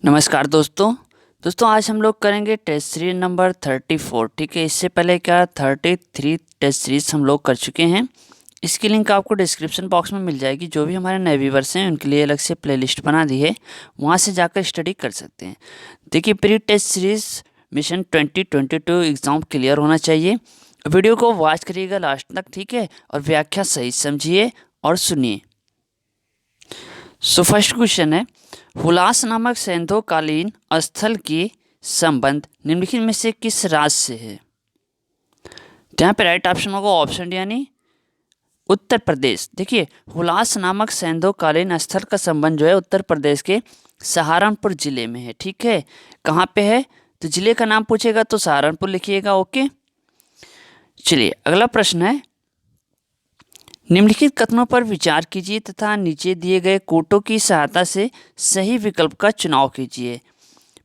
नमस्कार दोस्तों आज हम लोग करेंगे टेस्ट सीरीज नंबर 34। ठीक है, इससे पहले क्या 33 टेस्ट सीरीज हम लोग कर चुके हैं। इसकी लिंक आपको डिस्क्रिप्शन बॉक्स में मिल जाएगी। जो भी हमारे नए व्यूवर्स हैं उनके लिए अलग से प्लेलिस्ट बना दी है, वहाँ से जाकर स्टडी कर सकते हैं। देखिए, pre test series mission 2022 exam clear होना चाहिए। वीडियो को वॉच करिएगा लास्ट तक, ठीक है, और व्याख्या सही समझिए और सुनिए। फर्स्ट क्वेश्चन है, हुलास नामक सैन्धवकालीन स्थल के संबंध निम्नलिखित में से किस राज्य से है? यहाँ पे राइट ऑप्शन होगा ऑप्शन डी यानी उत्तर प्रदेश। देखिए, हुलास नामक सैन्धवकालीन स्थल का संबंध जो है उत्तर प्रदेश के सहारनपुर जिले में है। ठीक है, कहाँ पे है? तो जिले का नाम पूछेगा तो सहारनपुर लिखिएगा। ओके, चलिए अगला प्रश्न है, निम्नलिखित कथनों पर विचार कीजिए तथा नीचे दिए गए कोटों की सहायता से सही विकल्प का चुनाव कीजिए।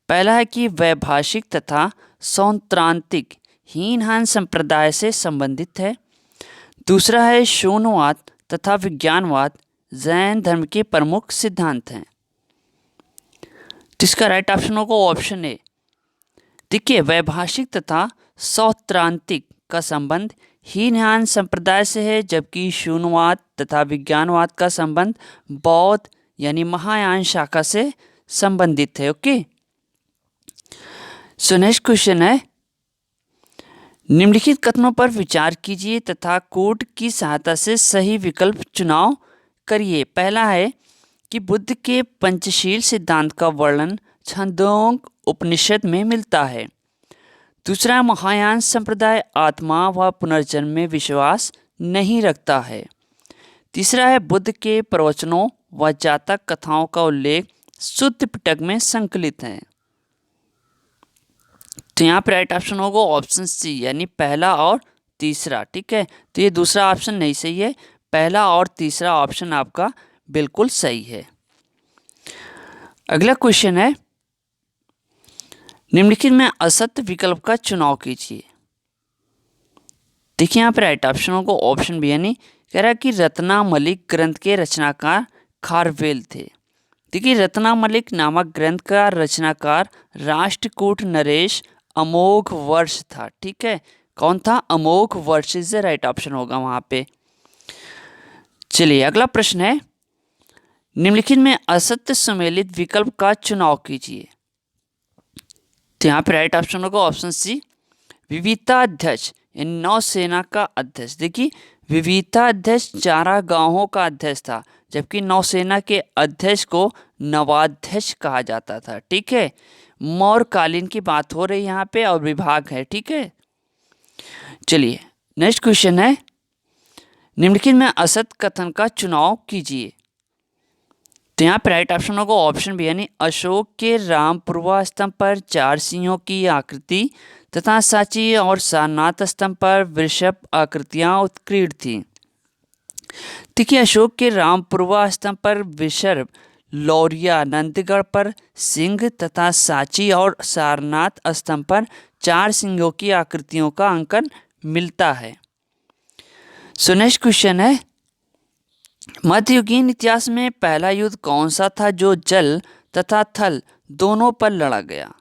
पहला है कि वैभाषिक तथा सौत्रांतिक हीनहान संप्रदाय से संबंधित है। दूसरा है शून्यवाद तथा विज्ञानवाद जैन धर्म के प्रमुख सिद्धांत हैं। जिसका राइट ऑप्शन होगा ऑप्शन ए। देखिए, वैभाषिक तथा सौत्रांतिक का संबंध हीनहान संप्रदाय से है, जबकि शून्यवाद तथा विज्ञानवाद का संबंध बौद्ध यानी महायान शाखा से संबंधित है। ओके, सो नेक्स्ट क्वेश्चन है, निम्नलिखित कथनों पर विचार कीजिए तथा कोड की सहायता से सही विकल्प चुनाव करिए। पहला है कि बुद्ध के पंचशील सिद्धांत का वर्णन छंदोंग उपनिषद में मिलता है। दूसरा, महायान संप्रदाय आत्मा व पुनर्जन्म में विश्वास नहीं रखता है। तीसरा है बुद्ध के प्रवचनों व जातक कथाओं का उल्लेख शुद्ध पिटक में संकलित है। तो यहाँ पर राइट ऑप्शन होगा ऑप्शन सी यानी पहला और तीसरा। ठीक है, तो ये दूसरा ऑप्शन नहीं सही है, पहला और तीसरा ऑप्शन आपका बिल्कुल सही है। अगला क्वेश्चन है, निम्नलिखित में असत्य विकल्प का चुनाव कीजिए। देखिए, यहाँ पर राइट ऑप्शन होगा ऑप्शन बी यानी कह रहा है कि रत्नामलिक ग्रंथ के रचनाकार खारवेल थे। देखिए, रत्नामलिक नामक ग्रंथ का रचनाकार राष्ट्रकूट नरेश अमोघ वर्ष था। ठीक है, कौन था? अमोघ वर्ष इज द राइट ऑप्शन होगा वहां पे। चलिए अगला प्रश्न है, निम्नलिखित में असत्य सम्मिलित विकल्प का चुनाव कीजिए। तो यहाँ पे राइट ऑप्शन होगा ऑप्शन सी विविताध्यक्ष यानी नौसेना का अध्यक्ष। देखिए, विविताध्यक्ष चारागाहों का अध्यक्ष था, जबकि नौसेना के अध्यक्ष को नवाध्यक्ष कहा जाता था। ठीक है, मौर्य कालीन की बात हो रही है यहाँ पे और विभाग है। ठीक है, चलिए नेक्स्ट क्वेश्चन है, निम्नलिखित में असत्य कथन का चुनाव कीजिए। तो यहाँ पर राइट ऑप्शन होगा ऑप्शन बी यानी अशोक के रामपुरवा स्तंभ पर 4 सिंहों की आकृति तथा सांची और सारनाथ स्तंभ पर वृषभ आकृतियां उत्कीर्ण थी। देखिए, अशोक के रामपुरवा स्तंभ पर वृषभ, लौरिया नंदगढ़ पर सिंह तथा सांची और सारनाथ स्तंभ पर 4 सिंहों की आकृतियों का अंकन मिलता है। सो नेक्स्ट क्वेश्चन है, मध्ययुगीन इतिहास में पहला युद्ध कौन सा था जो जल तथा थल दोनों पर लड़ा गया?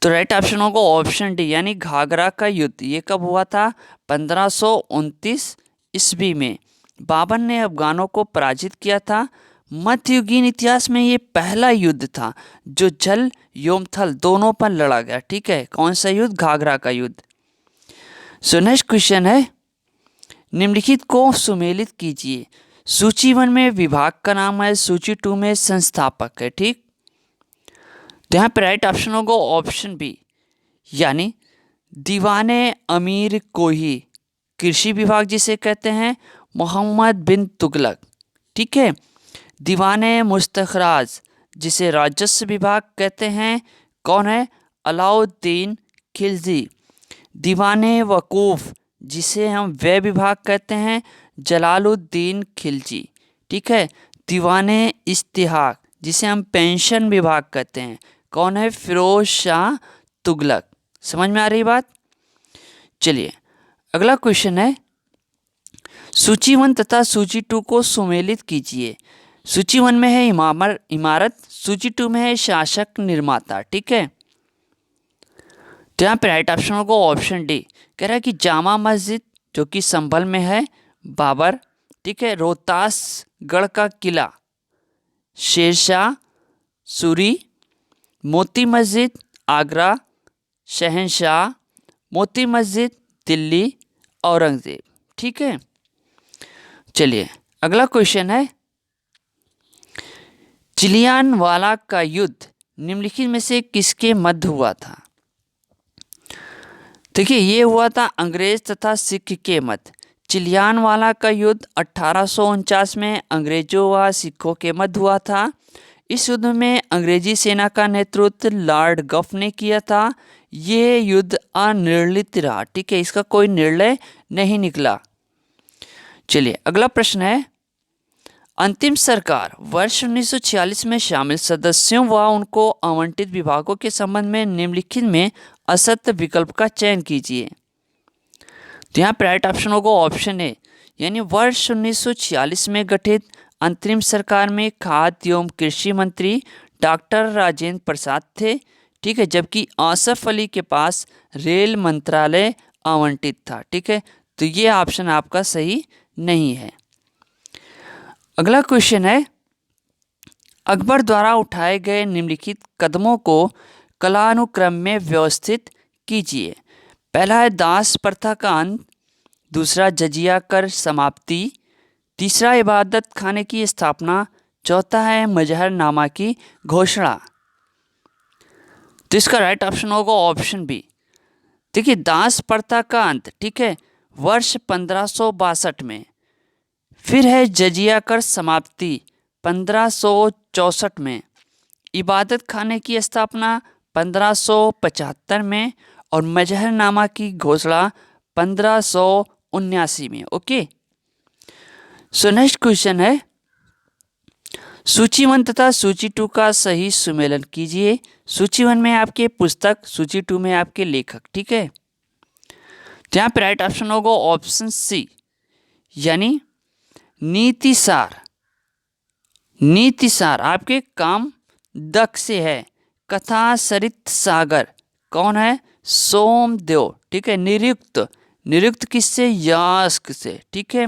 तो राइट ऑप्शन होगा ऑप्शन डी यानी घाघरा का युद्ध। ये कब हुआ था? 1529 ईस्वी में बाबर ने अफगानों को पराजित किया था। मध्ययुगीन इतिहास में ये पहला युद्ध था जो जल एवं थल दोनों पर लड़ा गया। ठीक है, कौन सा युद्ध? घाघरा का युद्ध। सो नेक्स्ट क्वेश्चन है, निम्नलिखित को सुमेलित कीजिए। सूची 1 में विभाग का नाम है, सूची 2 में संस्थापक है। ठीक, तो यहाँ पर राइट ऑप्शन होगा ऑप्शन बी यानी दीवाने अमीर कोही, कृषि विभाग जिसे कहते हैं मोहम्मद बिन तुगलक। ठीक है, दीवाने मुस्तखराज जिसे राजस्व विभाग कहते हैं, कौन है? अलाउद्दीन खिलजी। दीवाने वकूफ जिसे हम व्यय विभाग कहते हैं, जलालुद्दीन खिलजी। ठीक है, दीवाने इस्तिहाक जिसे हम पेंशन विभाग कहते हैं, कौन है? फिरोज शाह तुगलक। समझ में आ रही बात? चलिए अगला क्वेश्चन है, सूची 1 तथा सूची 2 को सुमेलित कीजिए। सूची 1 में है इमारत, सूची 2 में है शासक निर्माता। ठीक है, तो यहाँ पे राइट ऑप्शन होगा ऑप्शन डी। कह रहा है कि जामा मस्जिद जो कि संभल में है, बाबर। ठीक है, रोहतास गढ़ का किला, शेरशाह सूरी। मोती मस्जिद आगरा, शहनशाह। मोती मस्जिद दिल्ली, औरंगजेब। ठीक है, चलिए अगला क्वेश्चन है, चिलियानवाला का युद्ध निम्नलिखित में से किसके मध्य हुआ था? देखिए, ये हुआ था अंग्रेज तथा सिख के मध्य। चिलियानवाला का युद्ध 1849 में अंग्रेजों व सिखों के मध्य हुआ था। इस युद्ध में अंग्रेजी सेना का नेतृत्व लॉर्ड गफ ने किया था। ये युद्ध अनिर्णित रहा। ठीक है, इसका कोई निर्णय नहीं निकला। चलिए अगला प्रश्न है, अंतिम सरकार वर्ष 1946 में शामिल सदस्यों व उनको आवंटित विभागों के संबंध में निम्नलिखित में असत्य विकल्प का चयन कीजिए। तो यहाँ पर राइट ऑप्शन होगा ऑप्शन ए, यानी वर्ष 1946 में गठित अंतरिम सरकार में खाद्य एवं कृषि मंत्री डॉक्टर राजेंद्र प्रसाद थे। ठीक है, जबकि आसफ अली के पास रेल मंत्रालय आवंटित था। ठीक है, तो ये ऑप्शन आपका सही नहीं है। अगला क्वेश्चन है, अकबर द्वारा उठाए गए निम्नलिखित कदमों को कालानुक्रम में व्यवस्थित कीजिए। पहला है दास प्रथा का अंत, दूसरा जजिया कर समाप्ति, तीसरा इबादत खाने की स्थापना, चौथा है मजहरनामा की घोषणा। तो इसका राइट ऑप्शन होगा ऑप्शन बी। देखिए, दास प्रथा का अंत, ठीक है, वर्ष 1562 में। फिर है जजिया कर समाप्ति 1564 में, इबादत खाने की स्थापना 1575 में और मजहरनामा की घोषणा 1579 में। ओके, सो नेक्स्ट क्वेश्चन है, सूची 1 तथा सूची 2 का सही सुमेलन कीजिए। सूची 1 में आपके पुस्तक, सूची 2 में आपके लेखक। ठीक है, तो यहाँ पे राइट ऑप्शन होगा ऑप्शन सी, यानी नीतिसार। नीतिसार आपके काम दक्ष से है। कथा सरित सागर कौन है? सोमदेव। ठीक है, निरुक्त, निरुक्त किससे? यास्क से। ठीक है,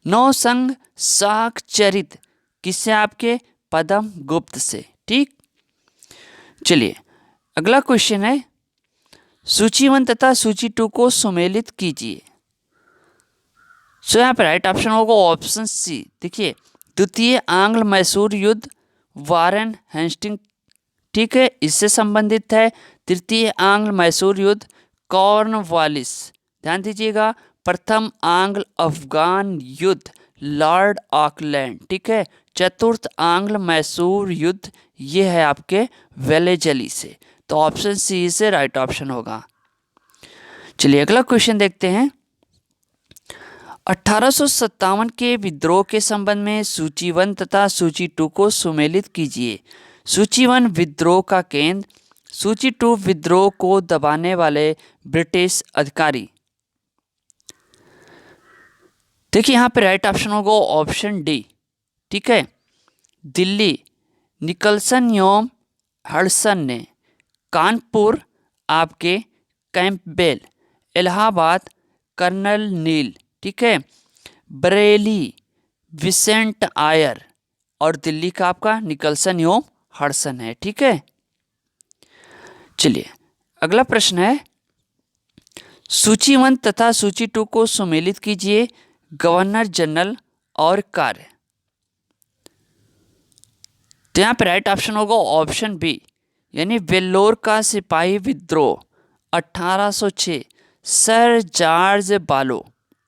नौ संग साक चरित किससे? आपके पदम गुप्त से। ठीक, चलिए अगला क्वेश्चन है, सूची 1 तथा सूची 2 को सुमेलित कीजिए। सो यहाँ पर राइट ऑप्शन होगा ऑप्शन सी। देखिए, द्वितीय आंग्ल मैसूर युद्ध वारेन हेस्टिंग, ठीक है, इससे संबंधित है। तृतीय आंग्ल मैसूर युद्ध कॉर्नवालिस, ध्यान दीजिएगा। प्रथम आंग्ल अफगान युद्ध लॉर्ड ऑकलैंड। ठीक है, चतुर्थ आंग्ल मैसूर युद्ध ये है आपके वेलेजली से। तो ऑप्शन सी से राइट ऑप्शन होगा। चलिए अगला क्वेश्चन देखते हैं, 1857 के विद्रोह के संबंध में सूची 1 तथा सूची 2 को सुमेलित कीजिए। सूची 1 विद्रोह का केंद्र, सूची 2 विद्रोह को दबाने वाले ब्रिटिश अधिकारी। देखिए, यहाँ पे राइट ऑप्शन होगा ऑप्शन डी। ठीक है, दिल्ली निकलसन एवं हडसन ने, कानपुर आपके कैंपबेल, इलाहाबाद कर्नल नील। ठीक है, बरेली विसेंट आयर और दिल्ली का आपका निकलसन एवं हडसन है। ठीक है, चलिए अगला प्रश्न है, सूची 1 तथा सूची 2 को सुमेलित कीजिए। गवर्नर जनरल और कार्य। तो यहाँ पे राइट ऑप्शन होगा ऑप्शन बी, यानी वेल्लोर का सिपाही विद्रोह 1806, सर जॉर्ज बालो।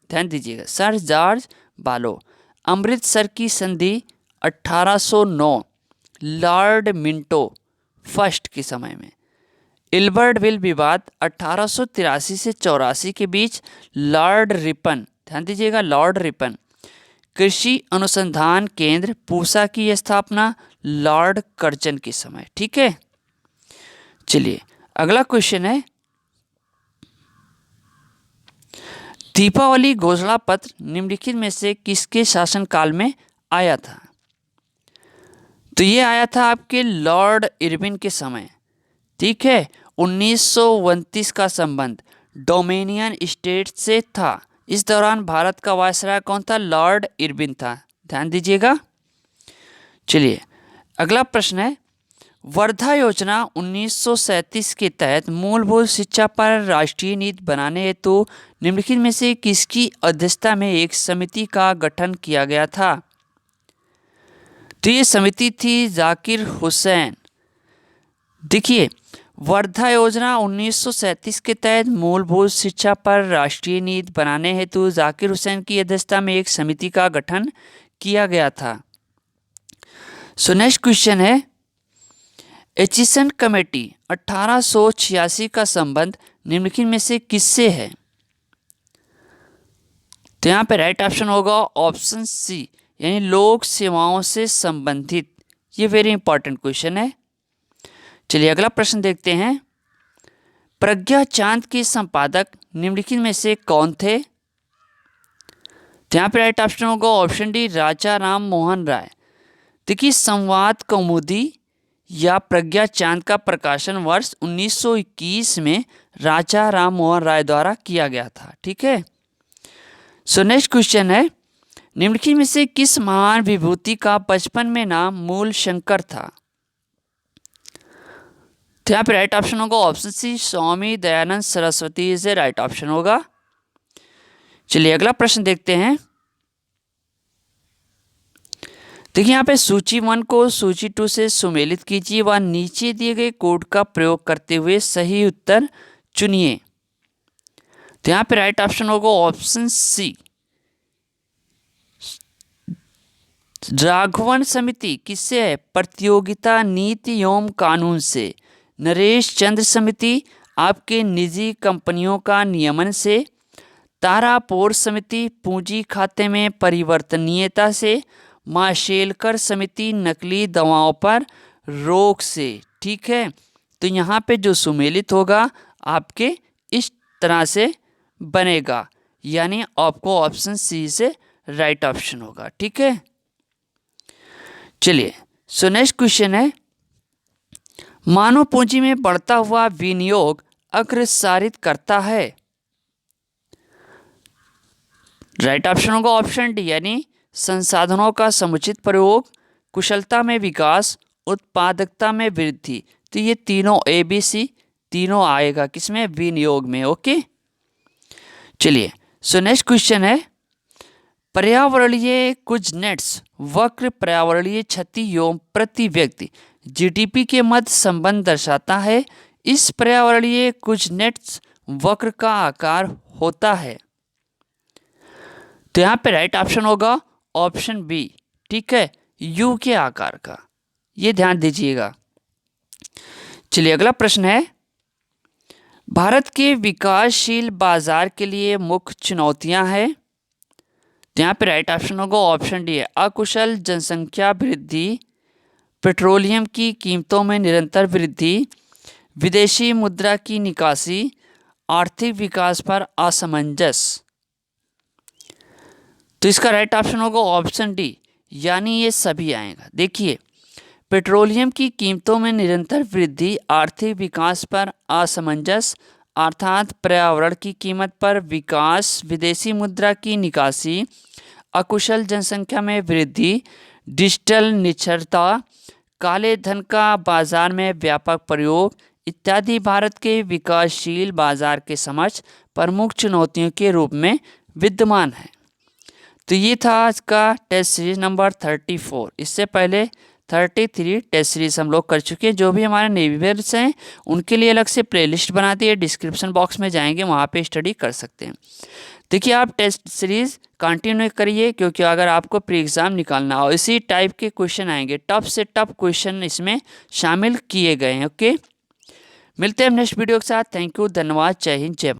ध्यान दीजिएगा, सर जॉर्ज बालो। अमृतसर की संधि 1809, लॉर्ड मिंटो फर्स्ट के समय में। इल्बर्टविल विवाद 1883 से 84 के बीच, लॉर्ड रिपन। ध्यान दीजिएगा, लॉर्ड रिपन। कृषि अनुसंधान केंद्र पूसा की स्थापना लॉर्ड कर्जन के समय। ठीक है, चलिए अगला क्वेश्चन है, दीपावली घोषणा पत्र निम्नलिखित में से किसके शासनकाल में आया था? तो ये आया था आपके लॉर्ड इरविन के समय। ठीक है, 1929 का संबंध डोमिनियन स्टेट से था। इस दौरान भारत का वायसराय कौन था? लॉर्ड इरविन था, ध्यान दीजिएगा। चलिए अगला प्रश्न है, वर्धा योजना 1937 के तहत मूलभूत शिक्षा पर राष्ट्रीय नीति बनाने हेतु निम्नलिखित में से किसकी अध्यक्षता में एक समिति का गठन किया गया था? तो ये समिति थी जाकिर हुसैन। देखिए, वर्धा योजना 1937 के तहत मूलभूत शिक्षा पर राष्ट्रीय नीति बनाने हेतु जाकिर हुसैन की अध्यक्षता में एक समिति का गठन किया गया था। सो नेक्स्ट क्वेश्चन है, एचिसन कमेटी 1886 का संबंध निम्नलिखित में से किससे है? तो यहाँ पे राइट ऑप्शन होगा ऑप्शन सी, यानी लोक सेवाओं से संबंधित। ये वेरी इंपॉर्टेंट क्वेश्चन है। चलिए अगला प्रश्न देखते हैं, प्रज्ञा चांद के संपादक निम्नलिखित में से कौन थे? तो यहाँ पे राइट ऑप्शन होगा ऑप्शन डी, राजा राम मोहन राय। देखिए, संवाद कौमुदी या प्रज्ञा चांद का प्रकाशन वर्ष 1921 में राजा राम मोहन राय द्वारा किया गया था। ठीक है, सो नेक्स्ट क्वेश्चन है, निम्नलिखित में से किस महान विभूति का बचपन में नाम मूल शंकर था? तो यहाँ पे राइट ऑप्शन होगा ऑप्शन सी, स्वामी दयानंद सरस्वती इसे राइट ऑप्शन होगा। चलिए अगला प्रश्न देखते हैं। देखिए, यहाँ पे सूची 1 को सूची 2 से सुमेलित कीजिए व नीचे दिए गए कोड का प्रयोग करते हुए सही उत्तर चुनिए। तो यहाँ पे राइट ऑप्शन होगा ऑप्शन सी, राघवन समिति किससे है? प्रतियोगिता नीति एवं कानून से। नरेश चंद्र समिति आपके निजी कंपनियों का नियमन से। तारापोर समिति पूंजी खाते में परिवर्तनीयता से। माशेलकर समिति नकली दवाओं पर रोक से। ठीक है, तो यहाँ पे जो सुमेलित होगा आपके इस तरह से बनेगा, यानी आपको ऑप्शन सी से राइट ऑप्शन होगा। ठीक है, चलिए सो नेक्स्ट क्वेश्चन है, मानव पूंजी में बढ़ता हुआ विनियोग अग्रसारित करता है। राइट ऑप्शन होगा ऑप्शन डी, यानी संसाधनों का समुचित प्रयोग, कुशलता में विकास, उत्पादकता में वृद्धि। तो ये तीनों ABC तीनों आएगा किसमें? विनियोग में। ओके, चलिए सो नेक्स्ट क्वेश्चन है, पर्यावरणीय कुजनेट्स वक्र पर्यावरणीय क्षति एवं प्रति व्यक्ति GDP के मध्य संबंध दर्शाता है। इस पर्यावरणीय कुजनेट्स वक्र का आकार होता है। तो यहाँ पे राइट ऑप्शन होगा ऑप्शन बी। ठीक है, U के आकार का, ये ध्यान दीजिएगा। चलिए अगला प्रश्न है, भारत के विकासशील बाजार के लिए मुख्य चुनौतियां हैं। तो यहाँ पे राइट ऑप्शन होगा ऑप्शन डी है, अकुशल जनसंख्या वृद्धि, पेट्रोलियम की कीमतों में निरंतर वृद्धि, विदेशी मुद्रा की निकासी, आर्थिक विकास पर असमंजस। तो इसका राइट ऑप्शन होगा ऑप्शन डी, यानी ये सभी आएगा। देखिए, पेट्रोलियम की कीमतों में निरंतर वृद्धि, आर्थिक विकास पर असमंजस अर्थात पर्यावरण की कीमत पर विकास, विदेशी मुद्रा की निकासी, अकुशल जनसंख्या में वृद्धि, डिजिटल निरक्षरता, काले धन का बाजार में व्यापक प्रयोग इत्यादि भारत के विकासशील बाजार के समक्ष प्रमुख चुनौतियों के रूप में विद्यमान है। तो ये था आज का टेस्ट सीरीज नंबर 34। इससे पहले 33 टेस्ट सीरीज हम लोग कर चुके हैं। जो भी हमारे नेवीवियर्स हैं उनके लिए अलग से प्लेलिस्ट बना दी है, डिस्क्रिप्शन बॉक्स में जाएंगे, वहाँ पे स्टडी कर सकते हैं। देखिए, आप टेस्ट सीरीज़ कंटिन्यू करिए, क्योंकि अगर आपको प्री एग्ज़ाम निकालना हो इसी टाइप के क्वेश्चन आएंगे, टफ से टफ क्वेश्चन इसमें शामिल किए गए हैं। ओके, मिलते हैं नेक्स्ट वीडियो के साथ। थैंक यू, धन्यवाद, जय हिंद, जय भारत।